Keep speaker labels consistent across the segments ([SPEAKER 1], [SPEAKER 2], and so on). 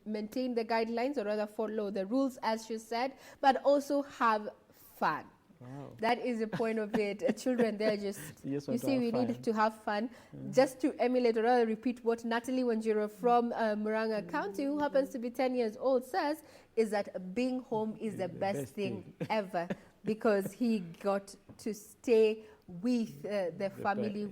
[SPEAKER 1] maintain the guidelines, or rather follow the rules, as you said, but also have fun. Wow. That is the point of it. Children, they're just, you see, we need to have fun. Just to emulate or rather repeat what Natalie Wanjiro from Murang'a County, who happens to be 10 years old, says, is that being home is the best thing ever, because he got to stay with the family,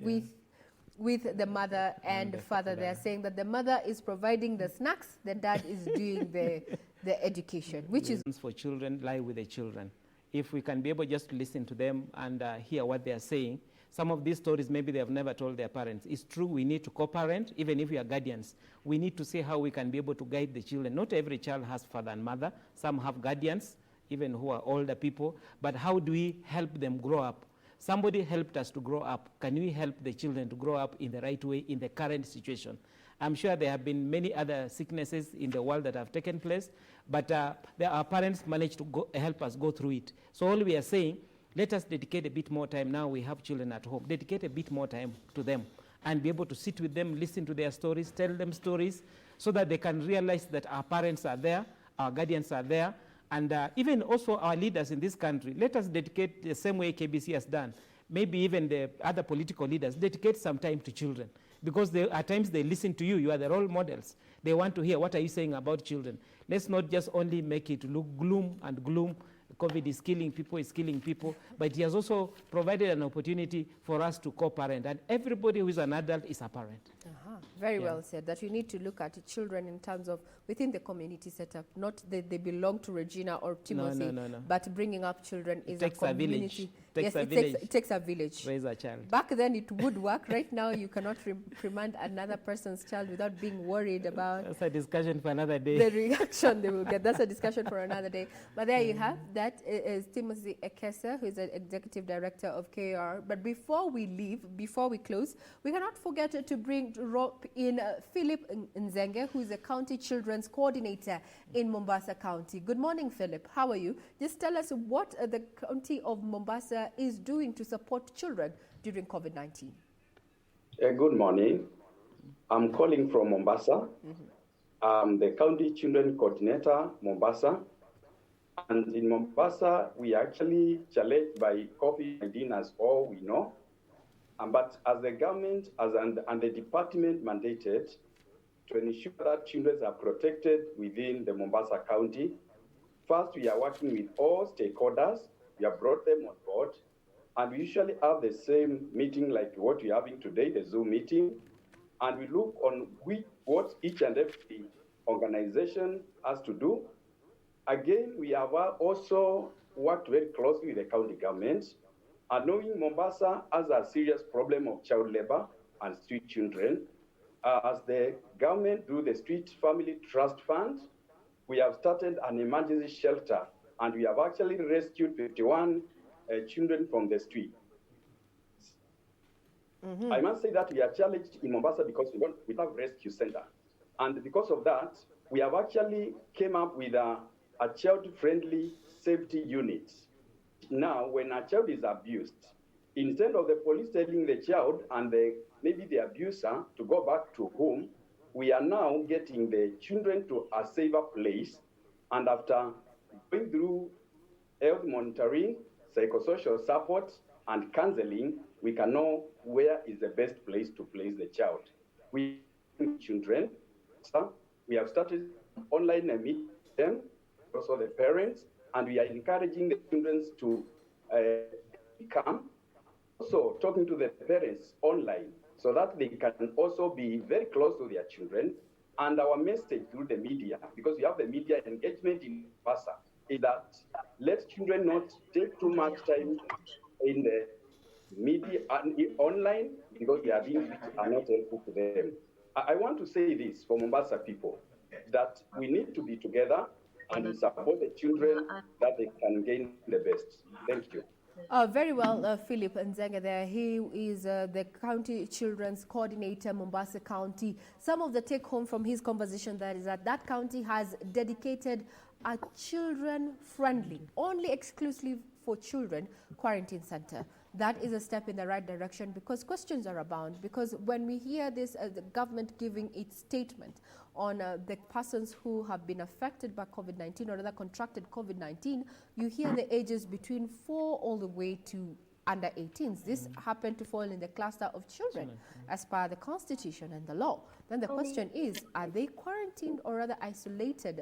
[SPEAKER 1] with the mother and the father. They're saying that the mother is providing the snacks, the dad is doing the education, which is
[SPEAKER 2] for children lie with the children. If we can be able just to listen to them and hear what they are saying, some of these stories maybe they have never told their parents. It's true, we need to co-parent, even if we are guardians. We need to see how we can be able to guide the children. Not every child has father and mother. Some have guardians, even who are older people. But how do we help them grow up? Somebody helped us to grow up. Can we help the children to grow up in the right way in the current situation? I'm sure there have been many other sicknesses in the world that have taken place, but our parents managed to help us go through it. So all we are saying, let us dedicate a bit more time. Now we have children at home. Dedicate a bit more time to them and be able to sit with them, listen to their stories, tell them stories, so that they can realize that our parents are there, our guardians are there, and even also our leaders in this country. Let us dedicate the same way KBC has done. Maybe even the other political leaders dedicate some time to children, because at times they listen to you. You are the role models. They want to hear, what are you saying about children? Let's not just only make it look gloom and gloom. COVID is killing people, but it has also provided an opportunity for us to co-parent, and everybody who is an adult is a parent.
[SPEAKER 1] Very well said, that you need to look at children in terms of within the community setup, not that they belong to Regina or Timothy, but bringing up children is a community. It takes a village.
[SPEAKER 2] Raise a child.
[SPEAKER 1] Back then it would work. Right now you cannot reprimand another person's child without being worried about...
[SPEAKER 2] That's a discussion for another day.
[SPEAKER 1] The reaction they will get. That's a discussion for another day. But there you have, that is Timothy Ekesa, who is the Executive Director of KR. But before we leave, before we close, we cannot forget to rope in Philip Nzenge, who is a County Children's Coordinator in Mombasa County. Good morning, Philip. How are you? Just tell us what the County of Mombasa is doing to support children during COVID-19.
[SPEAKER 3] Good morning. I'm calling from Mombasa. I'm the County Children Coordinator, Mombasa. And in Mombasa, we are actually challenged by COVID-19, as all we know. But as the government and the department mandated to ensure that children are protected within the Mombasa County, first, we are working with all stakeholders. We have brought them on board. And we usually have the same meeting like what we're having today, the Zoom meeting. And we look on what each and every organization has to do. Again, we have also worked very closely with the county government. And knowing Mombasa has a serious problem of child labor and street children, as the government do the Street Family Trust Fund, we have started an emergency shelter, and we have actually rescued 51 children from the street. I must say that we are challenged in Mombasa because we have rescue center. And because of that, we have actually came up with a child-friendly safety unit. Now, when a child is abused, instead of the police telling the child and maybe the abuser to go back to home, we are now getting the children to a safer place. And after going through health monitoring, psychosocial support, and counseling, we can know where is the best place to place the child. We children, we have started online meeting them, also the parents, and we are encouraging the children to come, also talking to the parents online, so that they can also be very close to their children. And our message through the media, because we have the media engagement in Mombasa, is that let children not take too much time in the media and online, because they are not helpful to them. I want to say this for Mombasa people, that we need to be together and support the children that they can gain the best. Thank you.
[SPEAKER 1] Very well, Philip Nzenge there. He is the County Children's Coordinator, Mombasa County. Some of the take-home from his conversation there is that county has dedicated a children-friendly, only exclusively for children, quarantine center. that is a step in the right direction, because questions are abound. Because when we hear this, the government giving its statement on the persons who have been affected by COVID-19 or rather contracted COVID-19, you hear the ages between 4 all the way to under 18s. This happened to fall in the cluster of children as per the constitution and the law. Then the question is, are they quarantined or rather isolated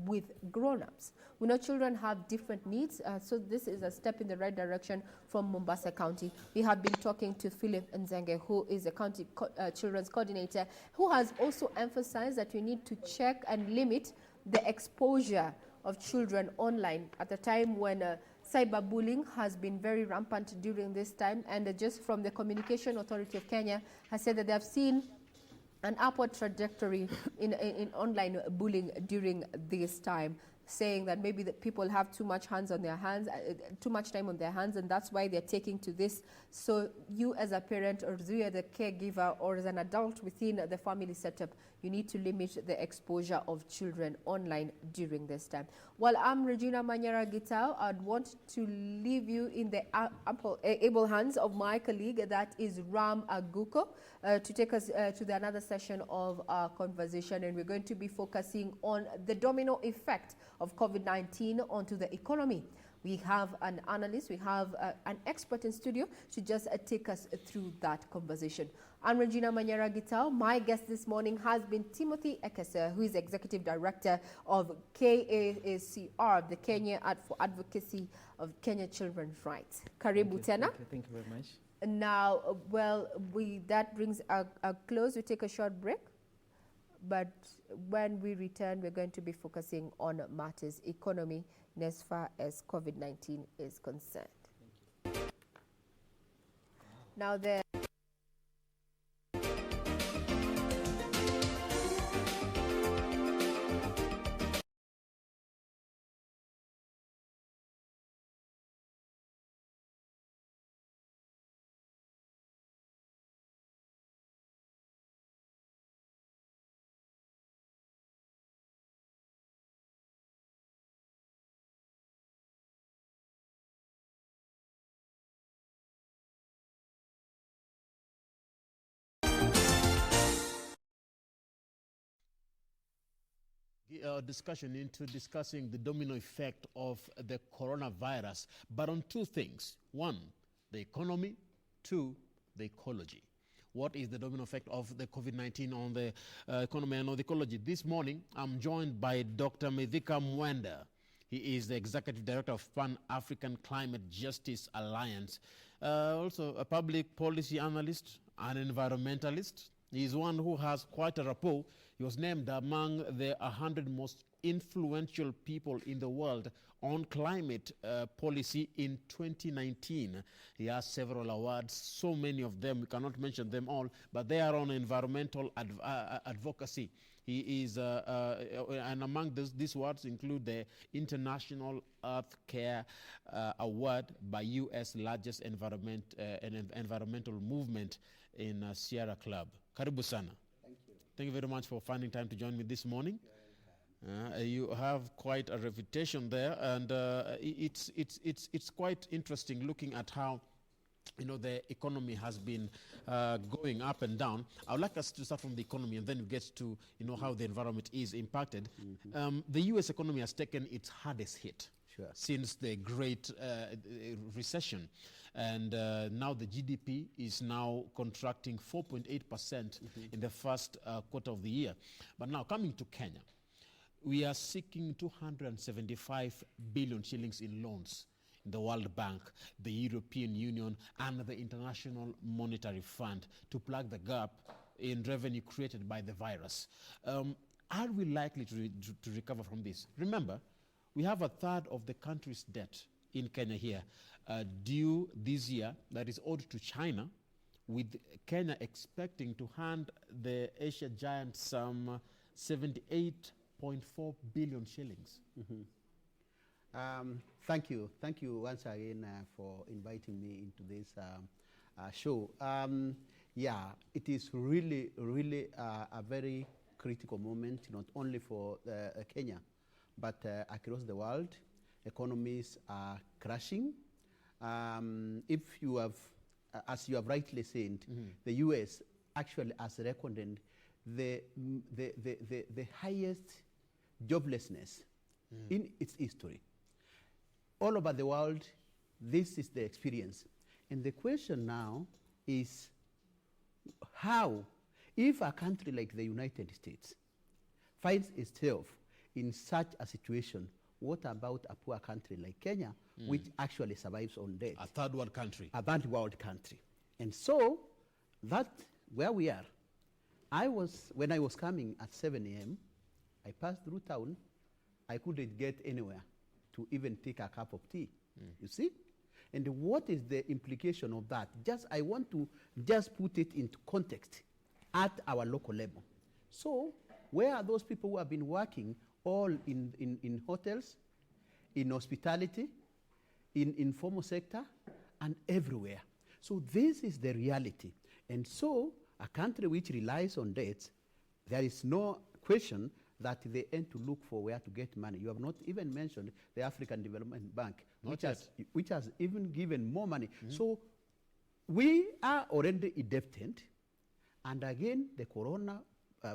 [SPEAKER 1] with grown-ups? We know children have different needs, so this is a step in the right direction from Mombasa County. We have been talking to Philip Nzenge, who is a county children's coordinator, who has also emphasized that we need to check and limit the exposure of children online at a time when cyberbullying has been very rampant during this time. And just from the Communication Authority of Kenya has said that they have seen an upward trajectory in online bullying during this time, saying that maybe the people have too much hands on their hands, too much time on their hands, and that's why they're taking to this. So you as a parent, or you as a caregiver, or as an adult within the family setup, you need to limit the exposure of children online during this time. While I'm Regina Manyara Gitao, I'd want to leave you in the able hands of my colleague, that is Ram Aguko, to take us to another session of our conversation. And we're going to be focusing on the domino effect of COVID-19 onto the economy. We have an analyst, we have an expert in studio to just take us through that conversation. I'm Regina Manyara Gitao. My guest this morning has been Timothy Ekesa, who is Executive Director of KACR, the Kenya for Advocacy of Kenya Children's Rights. Karibu tena.
[SPEAKER 2] Thank you very much.
[SPEAKER 1] Now, well, that brings a close. We take a short break. But when we return, we're going to be focusing on matters economy as far as COVID-19 is concerned. Now,
[SPEAKER 4] discussion into discussing the domino effect of the coronavirus, but on two things. One, the economy. Two, the ecology. What is the domino effect of the COVID-19 on the economy and on the ecology? This morning, I'm joined by Dr. Mithika Mwenda. He is the Executive Director of Pan-African Climate Justice Alliance, also a public policy analyst, an environmentalist. He is one who has quite a rapport. He was named among the 100 most influential people in the world on climate policy in 2019. He has several awards, so many of them, we cannot mention them all, but they are on environmental advocacy. He is, and among these awards include the International Earth Care Award by U.S. largest environmental movement in Sierra Club. Karibu sana.
[SPEAKER 5] Thank you.
[SPEAKER 4] Thank you very much for finding time to join me this morning. You have quite a reputation there, and it's quite interesting looking at how, you know, the economy has been going up and down. I would like us to start from the economy, and then we get to, you know, how the environment is impacted. The U.S. economy has taken its hardest hit since the Great Recession. And now the GDP is now contracting 4.8% in the first quarter of the year. But now coming to Kenya, we are seeking 275 billion shillings in loans in the World Bank, the European Union, and the International Monetary Fund to plug the gap in revenue created by the virus. Are we likely to recover from this? Remember, we have a third of the country's debt in Kenya here due this year that is owed to China, with Kenya expecting to hand the Asia giant some 78.4 billion shillings.
[SPEAKER 5] Thank you. Thank you once again for inviting me into this show. Yeah, it is really, really a very critical moment, not only for Kenya, but across the world. Economies are crashing. if you have, as you have rightly said, the U.S. actually has recorded the highest joblessness in its history. All over the world, this is the experience. And the question now is how, if a country like the United States finds itself in such a situation, what about a poor country like Kenya, which actually survives on debt?
[SPEAKER 4] A third world country.
[SPEAKER 5] A third world country. And so, that's where we are. When I was coming at 7 a.m., I passed through town. I couldn't get anywhere to even take a cup of tea. You see? And what is the implication of that? I want to just put it into context at our local level. So, where are those people who have been working all in hotels, in hospitality, in informal sector, and everywhere? So this is the reality. And so a country which relies on debts, there is no question that they end to look for where to get money. You have not even mentioned the African Development Bank, which has even given more money. So we are already indebted, and again the corona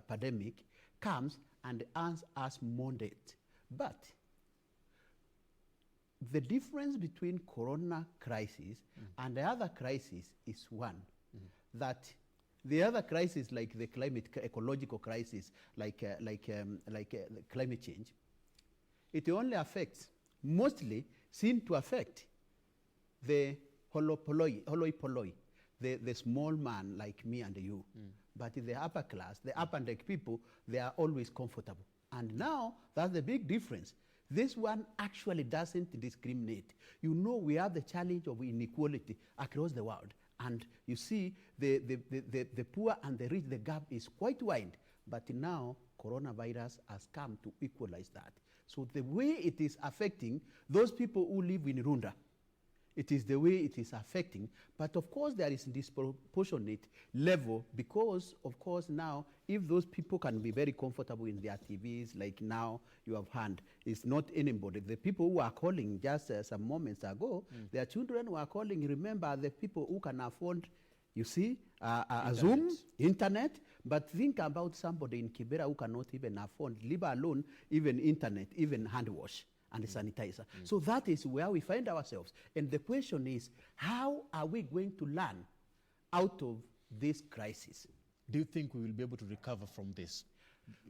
[SPEAKER 5] pandemic comes and earns us more debt. But the difference between corona crisis and the other crisis is one, that the other crisis, like the ecological crisis, like climate change, it only affects, mostly seem to affect the hoi polloi, the small man like me and you. But in the upper class, the upper deck people, they are always comfortable. And now, that's the big difference. This one actually doesn't discriminate. You know, we have the challenge of inequality across the world. And you see, the poor and the rich, the gap is quite wide. But now, coronavirus has come to equalize that. So the way it is affecting those people who live in Runda, it is the way it is affecting. But of course, there is disproportionate level because, of course, now, if those people can be very comfortable in their TVs, like now you have heard, it's not anybody. The people who are calling just some moments ago, their children who are calling, remember the people who can afford, you see, a Zoom, internet, but think about somebody in Kibera who cannot even afford, leave alone, even internet, even hand wash and sanitizer. So that is where we find ourselves. And the question is, how are we going to learn out of this crisis?
[SPEAKER 4] Do you think we will be able to recover from this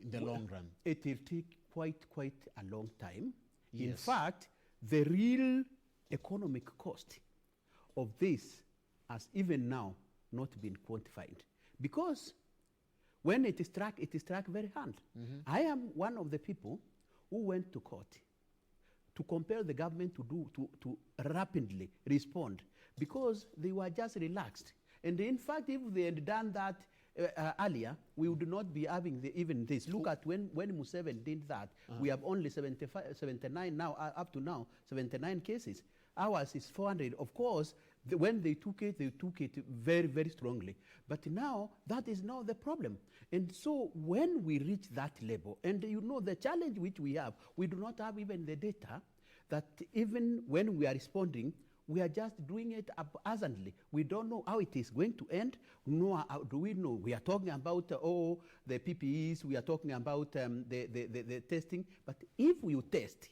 [SPEAKER 4] in the long run?
[SPEAKER 5] It will take quite a long time. Yes. In fact, the real economic cost of this has even now not been quantified. Because when it is struck very hard. I am one of the people who went to court to compel the government to rapidly respond because they were just relaxed. And in fact, if they had done that earlier, we would not be having even this. Look at when Museveni did that, we have only 79 now, up to now, 79 cases. Ours is 400. Of course, when they took it very, very strongly. But now, that is now the problem. And so when we reach that level, and you know the challenge which we have, we do not have even the data that even when we are responding, we are just doing it haphazardly. We don't know how it is going to end. Nor do we know. We are talking about the PPEs. We are talking about the testing. But if we test,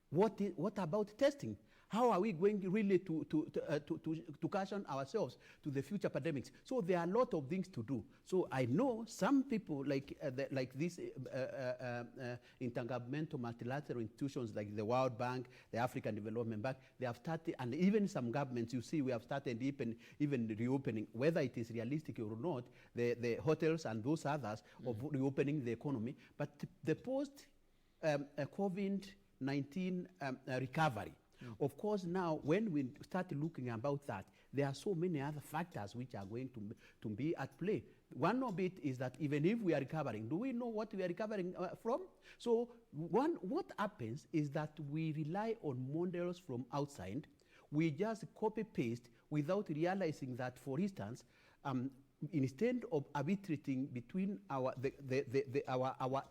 [SPEAKER 5] what about testing? How are we going really to caution ourselves to the future pandemics? So there are a lot of things to do. So I know some people like these intergovernmental multilateral institutions like the World Bank, the African Development Bank, they have started, and even some governments, you see, we have started even reopening, whether it is realistic or not, the hotels and those others of reopening the economy. But the post-COVID-19 recovery, of course, now when we start looking about that, there are so many other factors which are going to be at play. One of it is that even if we are recovering, do we know what we are recovering from? So what happens is that we rely on models from outside. We just copy-paste without realizing that, for instance, instead of arbitrating between our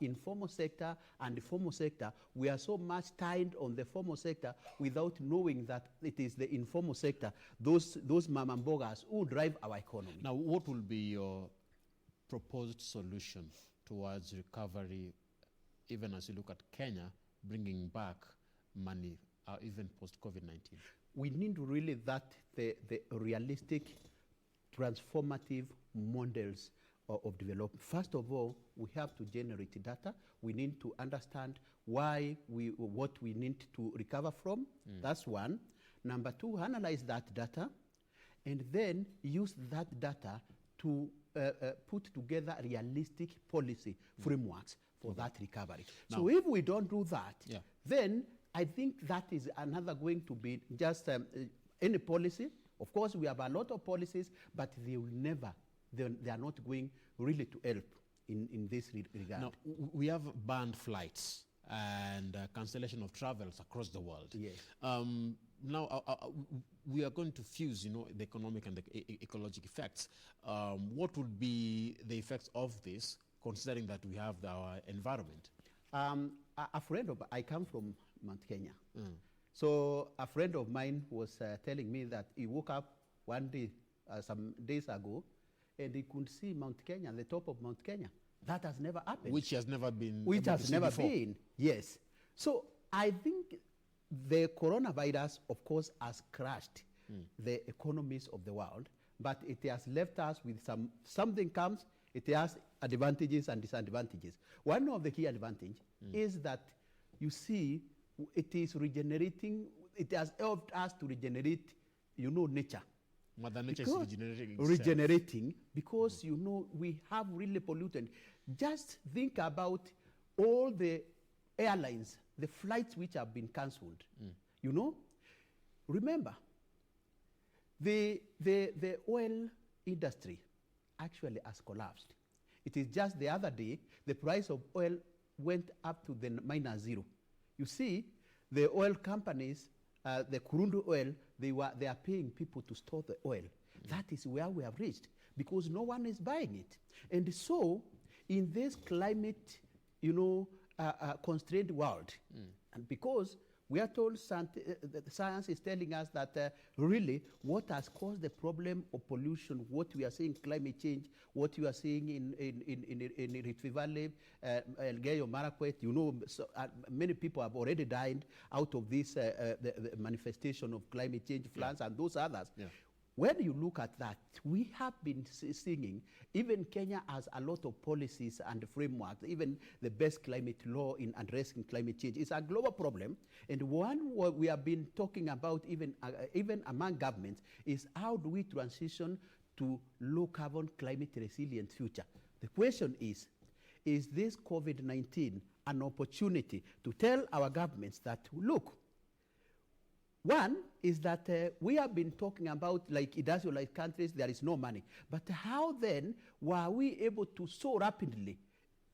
[SPEAKER 5] informal sector and the formal sector, we are so much tied on the formal sector without knowing that it is the informal sector, those mamambogas who drive our economy.
[SPEAKER 4] Now, what will be your proposed solution towards recovery, even as you look at Kenya bringing back money, even post-COVID-19?
[SPEAKER 5] We need really the realistic, transformative models of development. First of all, we have to generate data. We need to understand what we need to recover from. That's one. Number two, analyze that data, and then use that data to put together realistic policy frameworks for that recovery. Now, so if we don't do that, then I think that is another going to be just any policy. Of course, we have a lot of policies, but they will never, they are not going really to help in this regard.
[SPEAKER 4] Now, we have banned flights and cancellation of travels across the world.
[SPEAKER 5] Yes.
[SPEAKER 4] Now, we are going to fuse, the economic and the ecological effects. What would be the effects of this, considering that we have our environment?
[SPEAKER 5] I come from Mount Kenya. So a friend of mine was telling me that he woke up one day, some days ago, and he could see Mount Kenya, the top of Mount Kenya. That has never happened.
[SPEAKER 4] Which has never been.
[SPEAKER 5] Which has never been, yes. So I think the coronavirus, of course, has crushed the economies of the world, but it has left us with something comes, it has advantages and disadvantages. One of the key advantages is that you see it is regenerating, it has helped us to regenerate, nature.
[SPEAKER 4] Mother Nature is
[SPEAKER 5] regenerating because, we have really polluted. Just think about all the airlines, the flights which have been cancelled. Remember, the oil industry actually has collapsed. It is just the other day, the price of oil went up to the -0. You see, the oil companies, the crude oil, they are paying people to store the oil. That is where we have reached because no one is buying it. And so, in this climate, constrained world, and because we are told science is telling us that really what has caused the problem of pollution, what we are seeing climate change, what you are seeing in Rift Valley, Elgeyo Marakwet, so, many people have already died out of this the manifestation of climate change, floods, and those others. Yeah. When you look at that, we have been seeing, even Kenya has a lot of policies and frameworks, even the best climate law in addressing climate change. It's a global problem, and one what we have been talking about even among governments is how do we transition to low carbon climate resilient future? The question is this COVID-19 an opportunity to tell our governments that, look, one is that we have been talking about, like industrialized countries, there is no money. But how then were we able to so rapidly,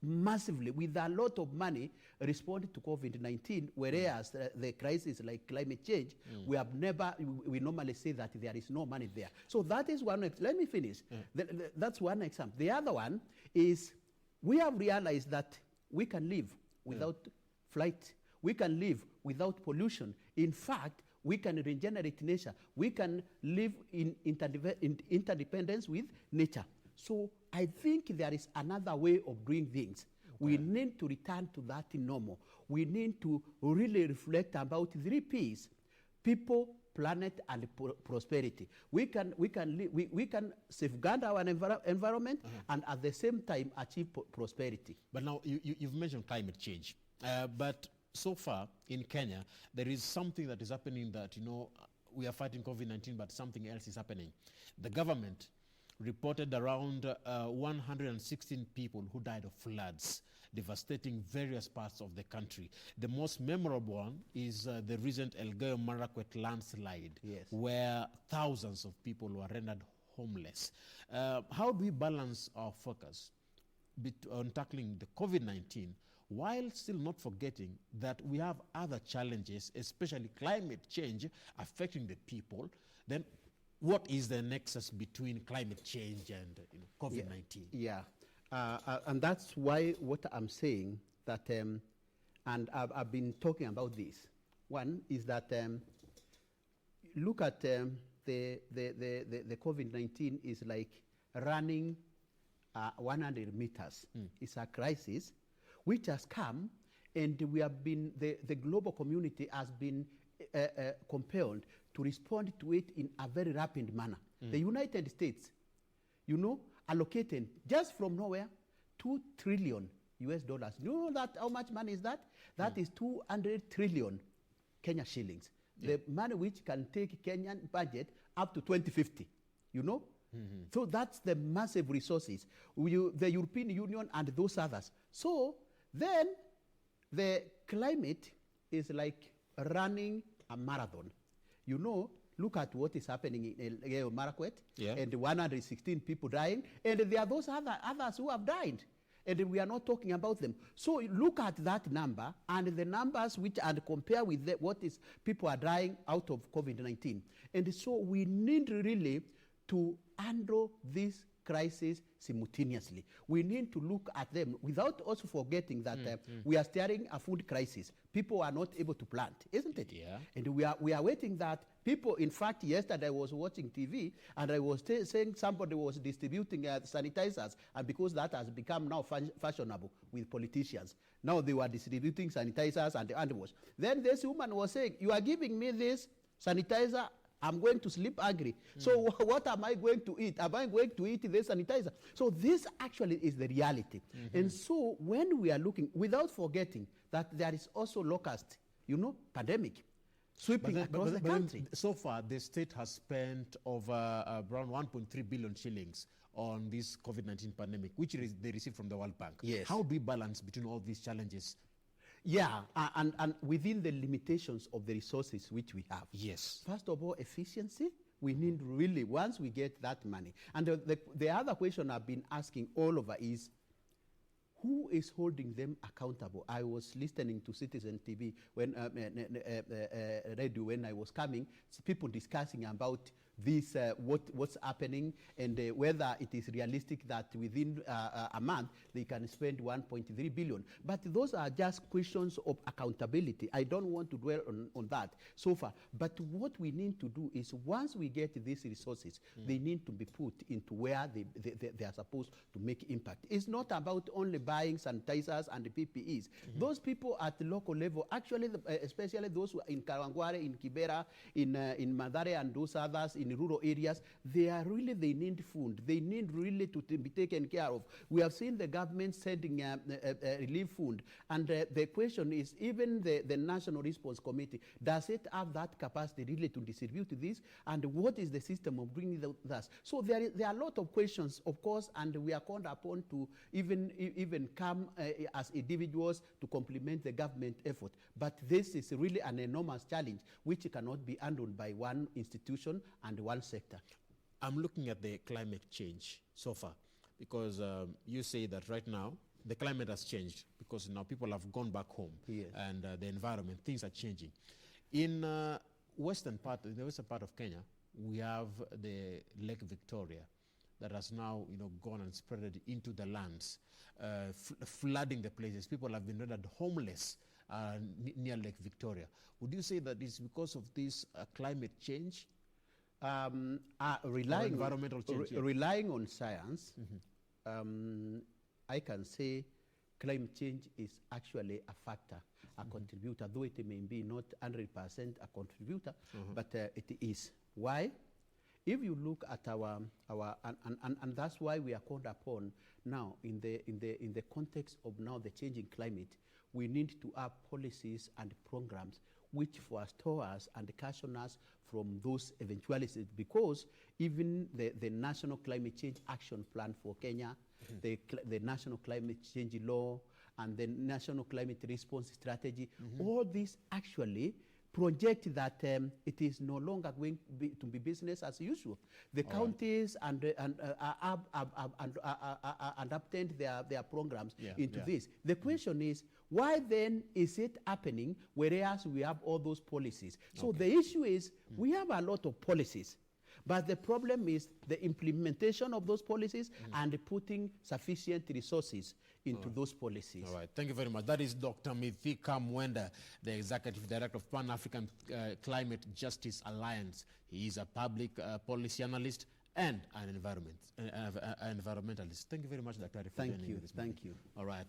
[SPEAKER 5] massively, with a lot of money, respond to COVID-19, whereas the crisis like climate change, we normally say that there is no money there. So that is one, let me finish. That's one example. The other one is we have realized that we can live without flight. We can live without pollution. In fact, we can regenerate nature. We can live in interdependence with nature. So I think there is another way of doing things. Okay. We need to return to that normal. We need to really reflect about 3 Ps: people, planet, and prosperity. We can safeguard our environment and at the same time achieve prosperity.
[SPEAKER 4] But now you've mentioned climate change, but so far in Kenya, there is something that is happening that, we are fighting COVID-19, but something else is happening. The government reported around 116 people who died of floods, devastating various parts of the country. The most memorable one is the recent Elgeyo Marakwet landslide, where thousands of people were rendered homeless. How do we balance our focus on tackling the COVID-19 while still not forgetting that we have other challenges, especially climate change affecting the people? Then what is the nexus between climate change and COVID-19?
[SPEAKER 5] Yeah, and that's why what I'm saying that, and I've been talking about this. One is that look at the COVID-19 is like running 100 meters. It's a crisis which has come, and we have been, the global community has been compelled to respond to it in a very rapid manner. The United States, allocated just from nowhere $2 trillion. You know that how much money is that? That is 200 trillion Kenya shillings. The money which can take Kenyan budget up to 2050, So that's the massive resources. The European Union and those others. So then the climate is like running a marathon. Look at what is happening in El Marakwet, and 116 people dying, and there are those others who have died, and we are not talking about them. So look at that number and the numbers and compare with what is people are dying out of COVID-19. And so we need really to handle this crisis simultaneously. We need to look at them without also forgetting that we are staring a food crisis. People are not able to plant, isn't it?
[SPEAKER 4] Yeah.
[SPEAKER 5] And we are waiting that people, in fact, yesterday I was watching TV and I was saying somebody was distributing sanitizers, and because that has become now fashionable with politicians. Now they were distributing sanitizers and hand wash. Then this woman was saying, you are giving me this sanitizer, I'm going to sleep angry. So what am I going to eat? Am I going to eat this sanitizer? So this actually is the reality. And so when we are looking, without forgetting that there is also locust, pandemic sweeping across the country.
[SPEAKER 4] So far, the state has spent over around 1.3 billion shillings on this COVID-19 pandemic, which they received from the World Bank.
[SPEAKER 5] Yes.
[SPEAKER 4] How do we balance between all these challenges?
[SPEAKER 5] Yeah, and within the limitations of the resources which we have.
[SPEAKER 4] Yes.
[SPEAKER 5] First of all, efficiency. We need really, once we get that money. And the other question I've been asking all over is, who is holding them accountable? I was listening to Citizen TV when radio when I was coming, people discussing about this, what's happening, and whether it is realistic that within a month they can spend 1.3 billion. But those are just questions of accountability. I don't want to dwell on that so far. But what we need to do is, once we get these resources, they need to be put into where they are supposed to make impact. It's not about only buying sanitizers and PPEs. Those people at the local level, actually, especially those who are in Kawangware, in Kibera, in Mathare and those others, in rural areas, they need food. They need really to be taken care of. We have seen the government sending relief food, and the question is, even the National Response Committee, does it have that capacity really to distribute this, and what is the system of bringing that? So there are a lot of questions, of course, and we are called upon to even come as individuals to complement the government effort. But this is really an enormous challenge which cannot be handled by one institution and one sector.
[SPEAKER 4] I'm looking at the climate change so far, because you say that right now the climate has changed because now people have gone back home.
[SPEAKER 5] Yes.
[SPEAKER 4] And the environment, things are changing. In the western part of Kenya, we have the Lake Victoria that has now gone and spread into the lands, flooding the places. People have been rendered homeless near Lake Victoria. Would you say that it's because of this climate change?
[SPEAKER 5] Relying
[SPEAKER 4] environmental change,
[SPEAKER 5] relying on science, I can say climate change is actually a factor, a contributor, though it may be not 100% a contributor, but it is. Why? If you look at our and that's why we are called upon now in the context of now the changing climate, we need to have policies and programs which forestall us and caution us from those eventualities, because even the National Climate Change Action Plan for Kenya, the National Climate Change Law, and the National Climate Response Strategy, all these actually project that it is no longer going to be business as usual. The counties and adapted their programs into this. The question is, why then is it happening whereas we have all those policies? So the issue is, we have a lot of policies, But the problem is the implementation of those policies and putting sufficient resources into those policies.
[SPEAKER 4] All right, thank you very much. That is Dr. Mithika Mwenda, the Executive Director of Pan-African Climate Justice Alliance. He is a public policy analyst and an environmentalist. Thank you very much, Dr.
[SPEAKER 5] Thank you. Thank you.
[SPEAKER 4] All right.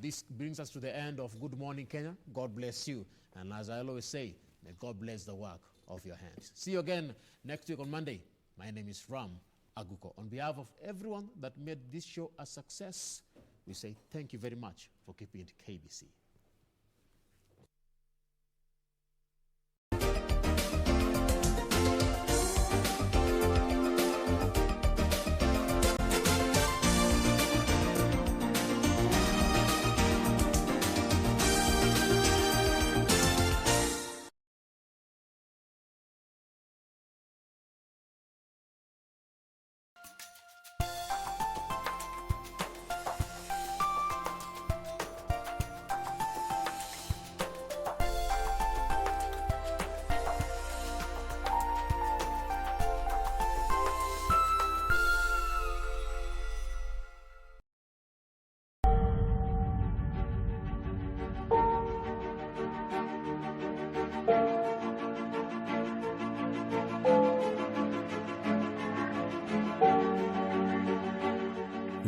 [SPEAKER 4] This brings us to the end of Good Morning Kenya. God bless you. And as I always say, may God bless the work of your hands. See you again next week on Monday. My name is Ram Aguko. On behalf of everyone that made this show a success, we say thank you very much for keeping it KBC.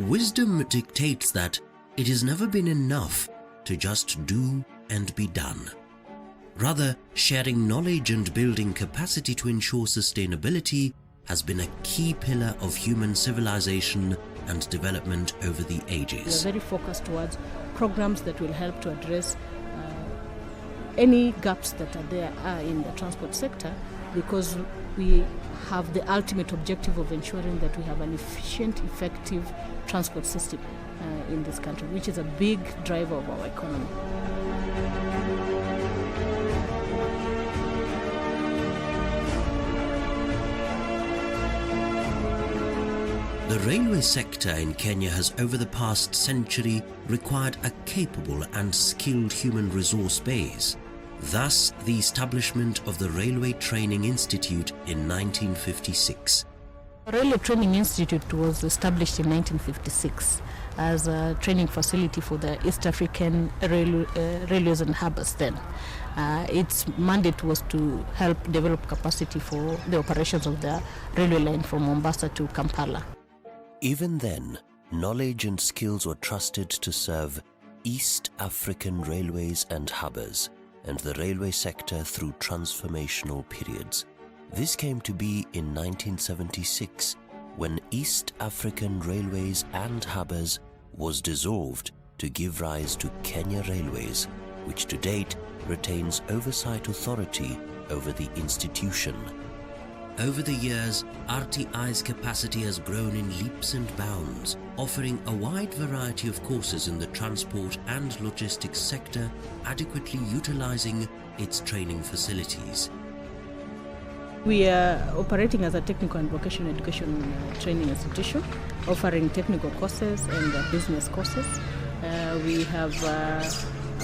[SPEAKER 6] Wisdom dictates that it has never been enough to just do and be done. Rather, sharing knowledge and building capacity to ensure sustainability has been a key pillar of human civilization and development over the ages.
[SPEAKER 7] We are very focused towards programs that will help to address any gaps that are there in the transport sector, because we have the ultimate objective of ensuring that we have an efficient, effective transport system in this country, which is a big driver of our economy.
[SPEAKER 6] The railway sector in Kenya has over the past century required a capable and skilled human resource base. Thus, the establishment of the Railway Training Institute in 1956.
[SPEAKER 7] The Railway Training Institute was established in 1956 as a training facility for the East African railways and harbours then. Its mandate was to help develop capacity for the operations of the railway line from Mombasa to Kampala.
[SPEAKER 6] Even then, knowledge and skills were trusted to serve East African railways and harbours and the railway sector through transformational periods. This came to be in 1976 when East African Railways and Harbours was dissolved to give rise to Kenya Railways, which to date retains oversight authority over the institution. Over the years, RTI's capacity has grown in leaps and bounds, offering a wide variety of courses in the transport and logistics sector, adequately utilizing its training facilities.
[SPEAKER 7] We are operating as a technical and vocational education training institution, offering technical courses and business courses. We have a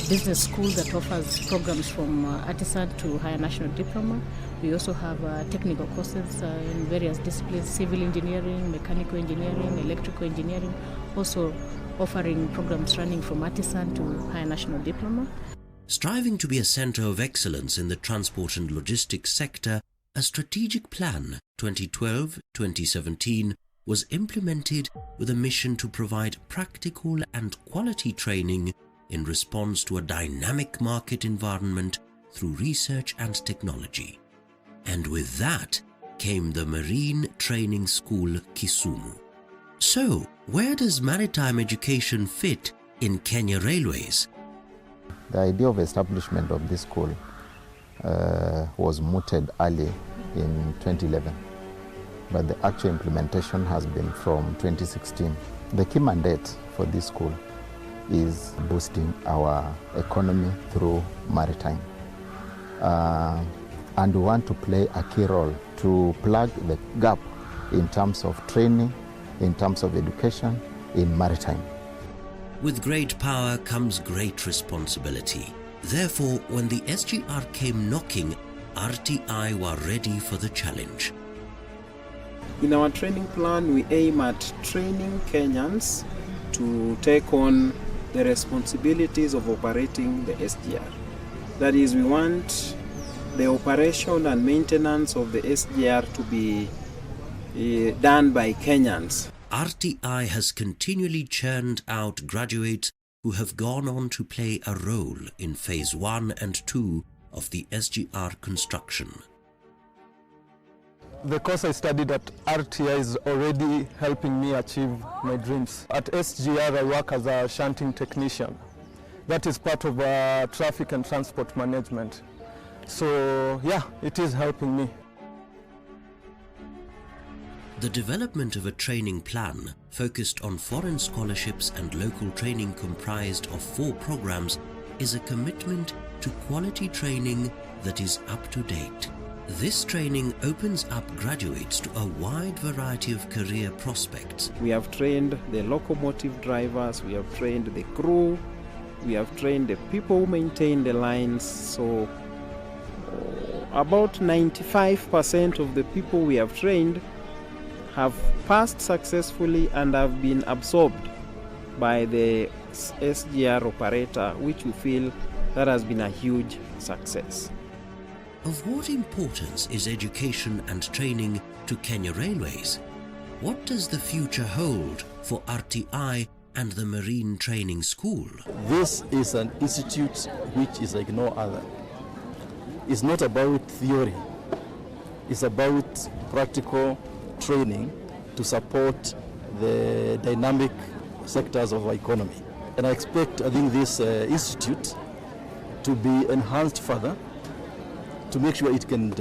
[SPEAKER 7] business school that offers programs from artisan to higher national diploma. We also have technical courses in various disciplines, civil engineering, mechanical engineering, electrical engineering, also offering programs running from artisan to higher national diploma.
[SPEAKER 6] Striving to be a center of excellence in the transport and logistics sector, a strategic plan 2012-2017 was implemented with a mission to provide practical and quality training in response to a dynamic market environment through research and technology. And with that came the Marine Training School Kisumu. So, where does maritime education fit in Kenya Railways?
[SPEAKER 8] The idea of establishment of this school was mooted early in 2011, but the actual implementation has been from 2016. The key mandate for this school is boosting our economy through maritime. And we want to play a key role to plug the gap in terms of training, in terms of education, in maritime.
[SPEAKER 6] With great power comes great responsibility. Therefore, when the SGR came knocking, RTI were ready for the challenge.
[SPEAKER 2] In our training plan, we aim at training Kenyans to take on the responsibilities of operating the SGR. That is, we want the operation and maintenance of the SGR to be done by Kenyans.
[SPEAKER 6] RTI has continually churned out graduates who have gone on to play a role in phase 1 and 2 of the SGR construction.
[SPEAKER 9] The course I studied at RTI is already helping me achieve my dreams. At SGR, I work as a shunting technician. That is part of traffic and transport management. So, yeah, it is helping me.
[SPEAKER 6] The development of a training plan focused on foreign scholarships and local training comprised of 4 programs is a commitment to quality training that is up to date. This training opens up graduates to a wide variety of career prospects.
[SPEAKER 2] We have trained the locomotive drivers, we have trained the crew, we have trained the people who maintain the lines. So about 95% of the people we have trained have passed successfully and have been absorbed by the SGR operator, which we feel that has been a huge success.
[SPEAKER 6] Of what importance is education and training to Kenya Railways? What does the future hold for RTI and the Marine Training School?
[SPEAKER 10] This is an institute which is like no other. It's not about theory. It's about practical training to support the dynamic sectors of our economy. And I think this institute to be enhanced further to make sure it can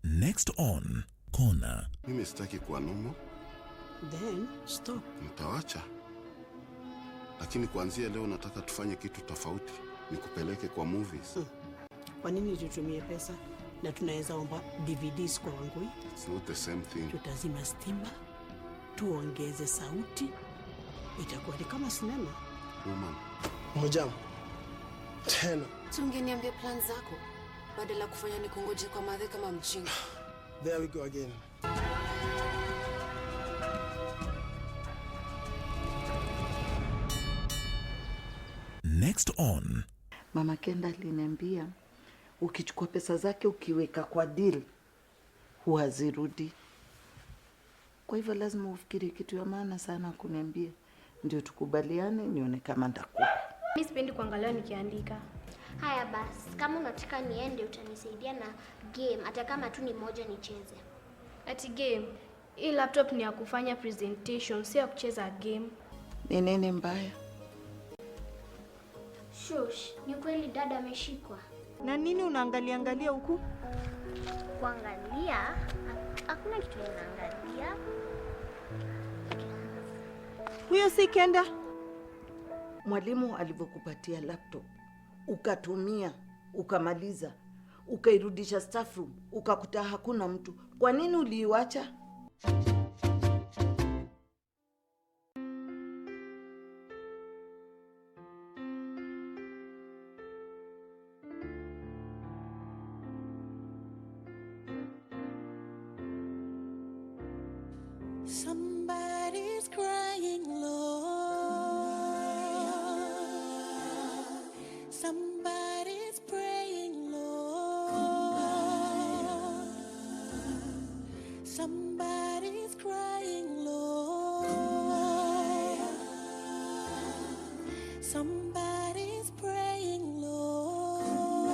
[SPEAKER 11] Next on Corner.
[SPEAKER 12] Mimi sitaki kuwa nomo.
[SPEAKER 13] Then stop.
[SPEAKER 12] Mtawacha. Lakini kuanzia leo nataka tufanye kitu tofauti. Nikupeleke kwa movies.
[SPEAKER 13] Kwa nini tutumie pesa na tunaweza omba DVDs kwa Wangui?
[SPEAKER 12] It's not the same thing.
[SPEAKER 13] Tutazima stima, tuongeze sauti. Itakuwa ni kama sinema.
[SPEAKER 12] Woman.
[SPEAKER 14] Mojam. Tena.
[SPEAKER 15] Tungeniambia plan zako badala kufanya nikongoje kwa madhe kama mjinga.
[SPEAKER 14] There we go again.
[SPEAKER 11] Next on.
[SPEAKER 16] Mama Kenda aliniambia ukichukua pesa zake ukiweka kwa deal huazirudi. Kwa hivyo lazima ufikiri kitu ya maana sana kuniambia ndio tukubaliane nione kama ndakupa.
[SPEAKER 17] Mimi sipendi kuangalia nikiandika.
[SPEAKER 18] Haya basi, kama unataka niende utanisaidia na game hata kama tu ni moja nicheze.
[SPEAKER 17] Ati game? Hii laptop ni ya kufanya presentation, si ya kucheza game.
[SPEAKER 16] Ni nini mbaya?
[SPEAKER 18] Shush, ni kweli dada ameshikwa.
[SPEAKER 19] Na nini unaangalia huku?
[SPEAKER 18] Kuangalia? Hakuna kitu unaangalia.
[SPEAKER 16] Huyo si Kenda. Mwalimu alivyokupatia laptop, ukatumia, ukamaliza, ukairudisha staff room, ukakuta hakuna mtu. Kwa nini uliiacha?
[SPEAKER 20] Somebody's crying, Lord. Somebody's praying, Lord. Somebody's crying, Lord. Somebody's praying, Lord.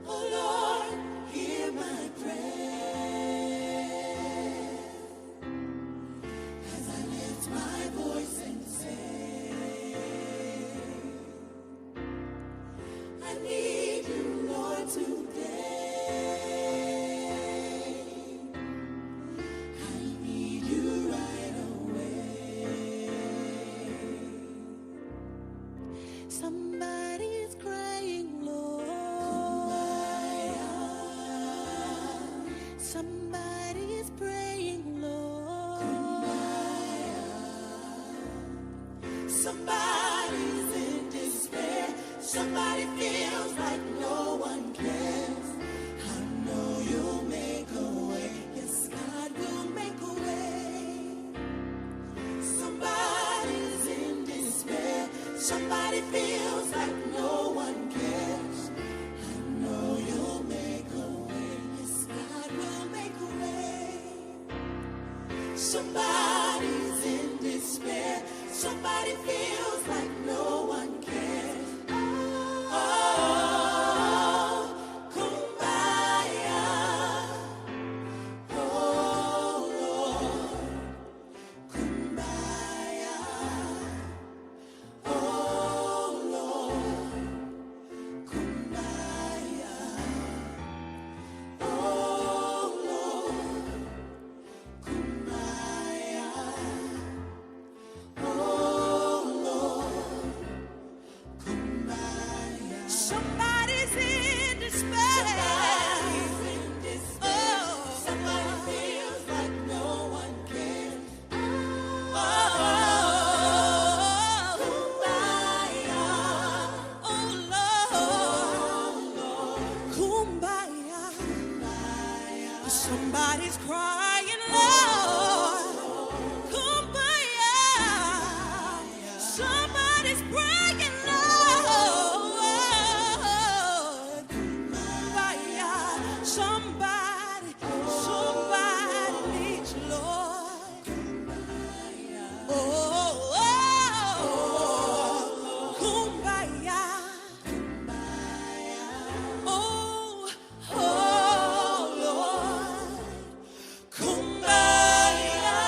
[SPEAKER 20] Oh Lord, hear my prayer as I lift my voice and say, I need you, Lord, today. I need you right away. Somebody's crying, Lord. Somebody's praying, Lord. Somebody's in despair. Somebody feels like no one cares. I know you'll make a way. Yes, God will make a way. Somebody's in despair. Somebody feels like no one cares. I know you'll make a way. Yes, God will make a way. Somebody's in despair. Somebody feels like no one cares. Oh, kumbaya. Oh, Lord, kumbaya. Oh, Lord, kumbaya. Oh, Lord, kumbaya. Oh, Lord, kumbaya. Somebody's in despair. Oh, somebody feels like no one cares. Oh, kumbaya. Oh, Lord, kumbaya. Somebody's crying, Lord. Kumbaya. Somebody's praying, Lord. Kumbaya. Somebody needs you, Lord. Oh, kumbaya. Oh, Lord, kumbaya.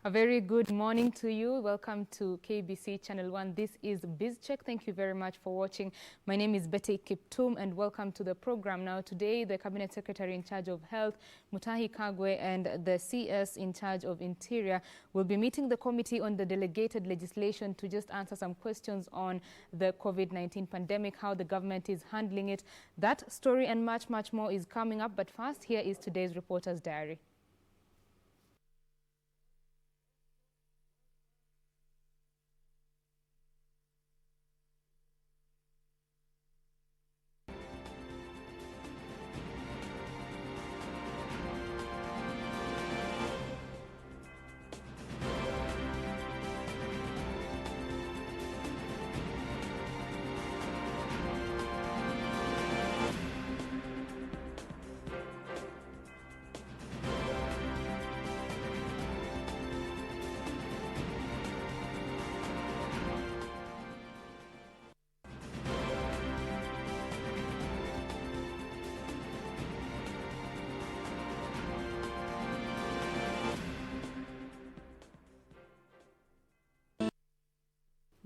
[SPEAKER 21] A very good morning to you. Welcome to KBC Channel 1. This is BizCheck. Thank you very much for watching. My name is Betty Kiptum and welcome to the program. Now today, the Cabinet Secretary in charge of Health, Mutahi Kagwe, and the CS in charge of Interior will be meeting the committee on the delegated legislation to just answer some questions on the COVID-19 pandemic, how the government is handling it. That story and much more is coming up. But first, here is today's Reporter's Diary.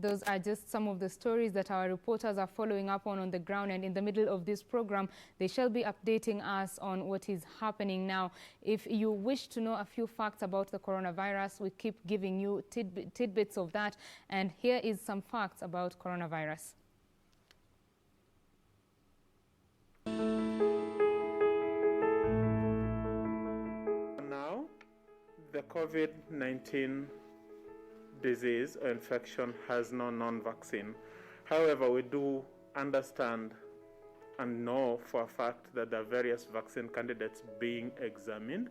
[SPEAKER 21] Those are just some of the stories that our reporters are following up on the ground, and in the middle of this program, they shall be updating us on what is happening now. If you wish to know a few facts about the coronavirus, we keep giving you tidbits of that, and here is some facts about coronavirus.
[SPEAKER 3] Now, the COVID-19 disease or infection has no known vaccine. However, we do understand and know for a fact that there are various vaccine candidates being examined.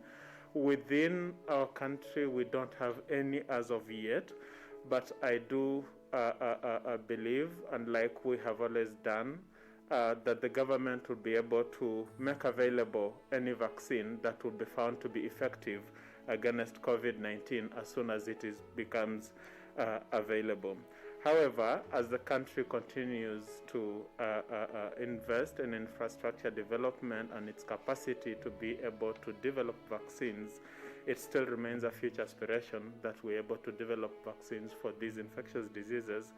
[SPEAKER 3] Within our country, we don't have any as of yet, but I do believe, and like we have always done, that the government will be able to make available any vaccine that will be found to be effective against COVID-19 as soon as it becomes available. However, as the country continues to invest in infrastructure development and its capacity to be able to develop vaccines, it still remains a future aspiration that we're able to develop vaccines for these infectious diseases,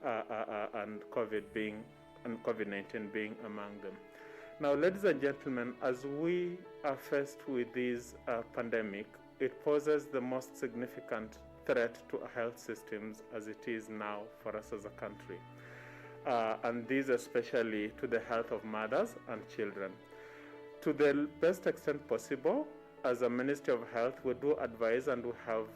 [SPEAKER 3] and COVID-19 being among them. Now, ladies and gentlemen, as we are faced with this pandemic, it poses the most significant threat to our health systems as it is now for us as a country, and this especially to the health of mothers and children. To the best extent possible, as a Ministry of Health, we do advise, and we have,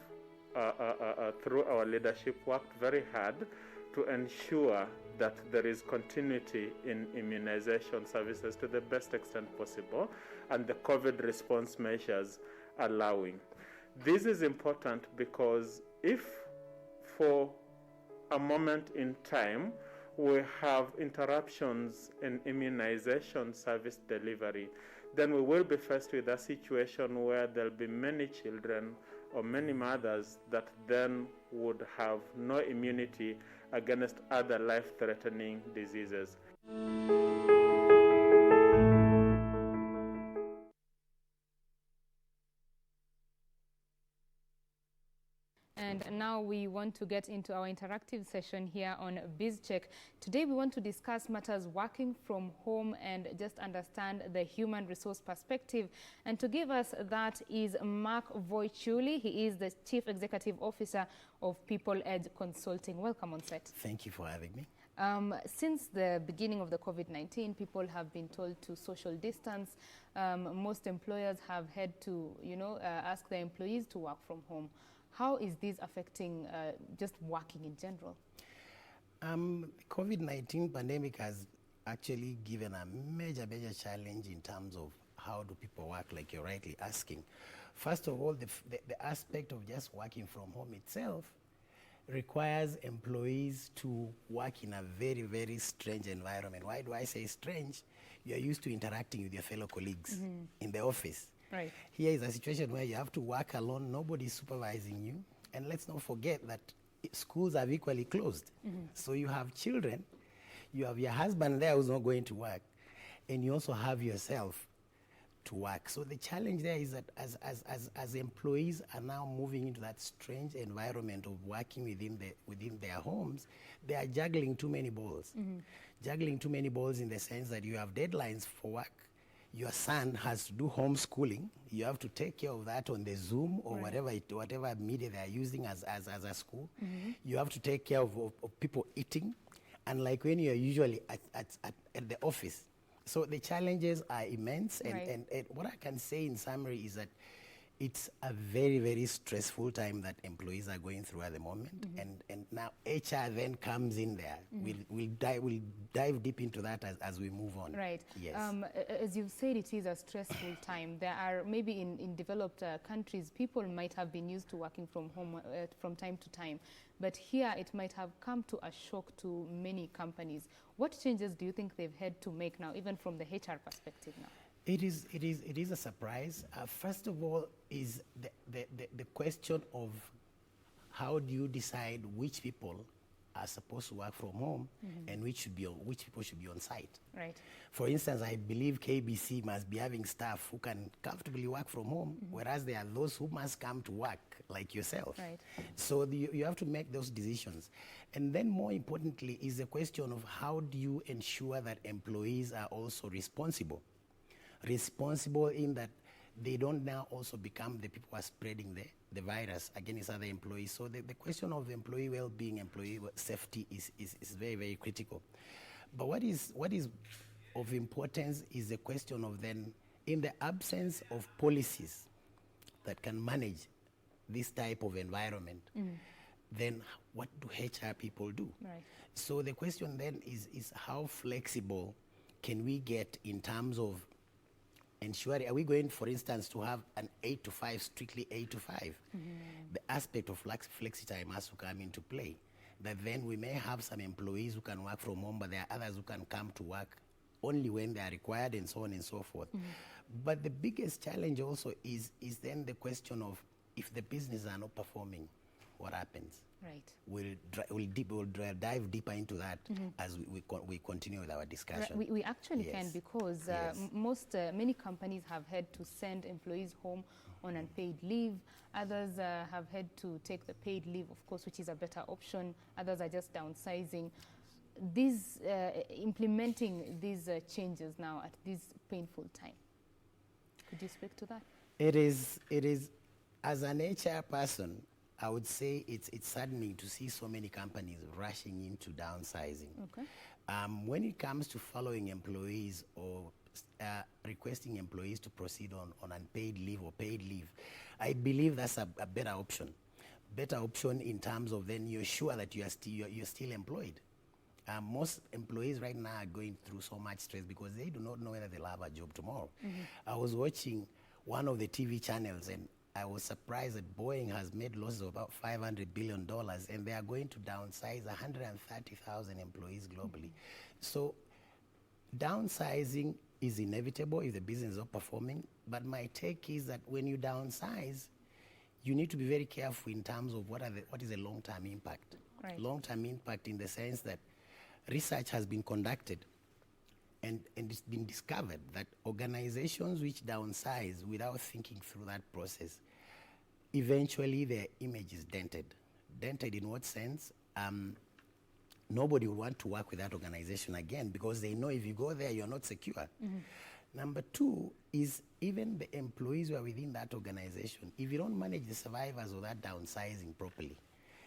[SPEAKER 3] through our leadership, worked very hard to ensure that there is continuity in immunization services to the best extent possible, and the COVID response measures allowing. This is important because if for a moment in time we have interruptions in immunization service delivery, then we will be faced with a situation where there'll be many children or many mothers that then would have no immunity against other life-threatening diseases.
[SPEAKER 21] And now we want to get into our interactive session here on BizCheck. Today we want to discuss matters working from home and just understand the human resource perspective. And to give us that is Mark Voichuli. He is the Chief Executive Officer of People Edge Consulting. Welcome on set.
[SPEAKER 22] Thank you for having me.
[SPEAKER 21] Since the beginning of the COVID-19, people have been told to social distance. Most employers have had to, ask their employees to work from home. How is this affecting just working in general?
[SPEAKER 22] The COVID-19 pandemic has actually given a major challenge in terms of how do people work, like you're rightly asking. First of all, the aspect of just working from home itself requires employees to work in a very strange environment. Why do I say strange? You're used to interacting with your fellow colleagues in the office.
[SPEAKER 21] Right.
[SPEAKER 22] Here is a situation where you have to work alone, nobody's supervising you. And let's not forget that schools are equally closed. So you have children, you have your husband there who's not going to work, and you also have yourself to work. So the challenge there is that as employees are now moving into that strange environment of working within their homes, they are juggling too many balls. Juggling too many balls in the sense that you have deadlines for work. Your son has to do homeschooling. You have to take care of that on the Zoom or whatever media they are using as a school. You have to take care of people eating, and like when you're usually at the office. So the challenges are immense, and what I can say in summary is that it's a very stressful time that employees are going through at the moment, and now HR then comes in there. We'll dive deep into that as we move on.
[SPEAKER 21] Right.
[SPEAKER 22] Yes.
[SPEAKER 21] As you've said, it is a stressful time. There are maybe in developed countries, people might have been used to working from home from time to time, but here it might have come to a shock to many companies. What changes do you think they've had to make now, even from the HR perspective now?
[SPEAKER 22] It is a surprise. First of all, is the question of how do you decide which people are supposed to work from home and which people should be on site.
[SPEAKER 21] Right.
[SPEAKER 22] For instance, I believe KBC must be having staff who can comfortably work from home, whereas there are those who must come to work, like yourself.
[SPEAKER 21] Right.
[SPEAKER 22] So you have to make those decisions. And then more importantly is the question of how do you ensure that employees are also responsible? Responsible in that they don't now also become the people who are spreading the virus against other employees. So the question of employee well-being, employee safety is very, very critical. But what is of importance is the question of then, in the absence of policies that can manage this type of environment, then what do HR people do?
[SPEAKER 21] Right.
[SPEAKER 22] So the question then is how flexible can we get in terms of ensuring, are we going, for instance, to have an 8 to 5, strictly 8 to 5? The aspect of flexi time has to come into play. That then we may have some employees who can work from home, but there are others who can come to work only when they are required and so on and so forth. But the biggest challenge also is then the question of if the businesses are not performing, what happens?
[SPEAKER 21] Right.
[SPEAKER 22] We'll dive deeper into that as we continue with our discussion.
[SPEAKER 21] Right. We actually can, because many companies have had to send employees home on unpaid leave. Others have had to take the paid leave, of course, which is a better option. Others are just downsizing. Implementing these changes now at this painful time. Could you speak to that?
[SPEAKER 22] It is, as an HR person, I would say it's saddening to see so many companies rushing into downsizing.
[SPEAKER 21] Okay.
[SPEAKER 22] When it comes to following employees or requesting employees to proceed on unpaid leave or paid leave, I believe that's a better option. Better option in terms of then you're sure that you're still employed. Most employees right now are going through so much stress because they do not know whether they'll have a job tomorrow. I was watching one of the TV channels and I was surprised that Boeing has made losses of about $500 billion and they are going to downsize 130,000 employees globally. So downsizing is inevitable if the business is not performing, but my take is that when you downsize, you need to be very careful in terms of what is the long-term impact.
[SPEAKER 21] Right.
[SPEAKER 22] Long-term impact in the sense that research has been conducted and it's been discovered that organizations which downsize without thinking through that process, eventually their image is dented. Dented in what sense? Nobody will want to work with that organization again because they know if you go there, you're not secure. Number two is even the employees who are within that organization, if you don't manage the survivors of that downsizing properly,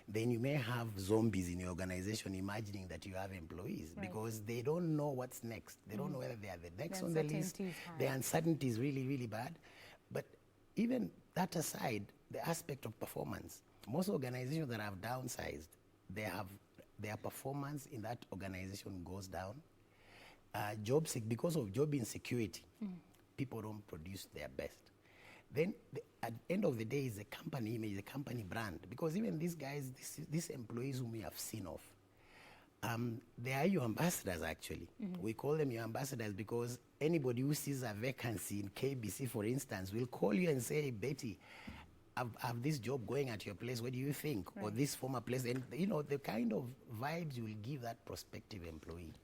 [SPEAKER 22] then you may have zombies in your organization imagining that you have employees because they don't know what's next. They don't know whether they are the next on the list. The uncertainty is really, really bad. But even that aside, the aspect of performance, most organizations that have downsized, their performance in that organization goes down. Because of job insecurity, people don't produce their best. Then at the end of the day is the company image, the company brand. Because even these guys, these employees whom we have seen off, they are your ambassadors actually. We call them your ambassadors because anybody who sees a vacancy in KBC, for instance, will call you and say, hey, Betty, I have this job going at your place, what do you think? Or this former place. And you know, the kind of vibes you will give that prospective employee.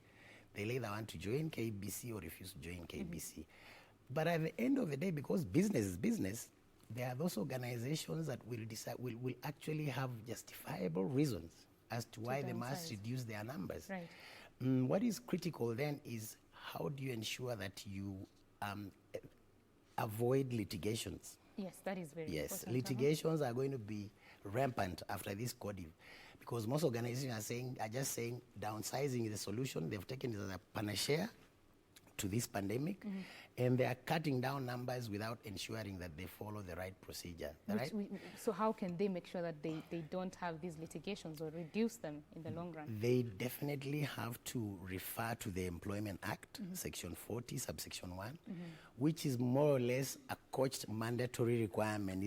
[SPEAKER 22] They'll either want to join KBC or refuse to join KBC. But at the end of the day, because business is business, there are those organizations that will decide, will actually have justifiable reasons as to why they must reduce their numbers.
[SPEAKER 21] Right.
[SPEAKER 22] What is critical then is how do you ensure that you avoid litigations?
[SPEAKER 21] Yes, that is very important.
[SPEAKER 22] Yes, litigations are going to be rampant after this code because most organizations are just saying downsizing is a solution. They've taken it as a panacea to this pandemic, and they are cutting down numbers without ensuring that they follow the right procedure.
[SPEAKER 21] So how can they make sure that they don't have these litigations or reduce them in the long run?
[SPEAKER 22] They definitely have to refer to the Employment Act, Section 40, subsection 1, which is more or less a coached mandatory requirement.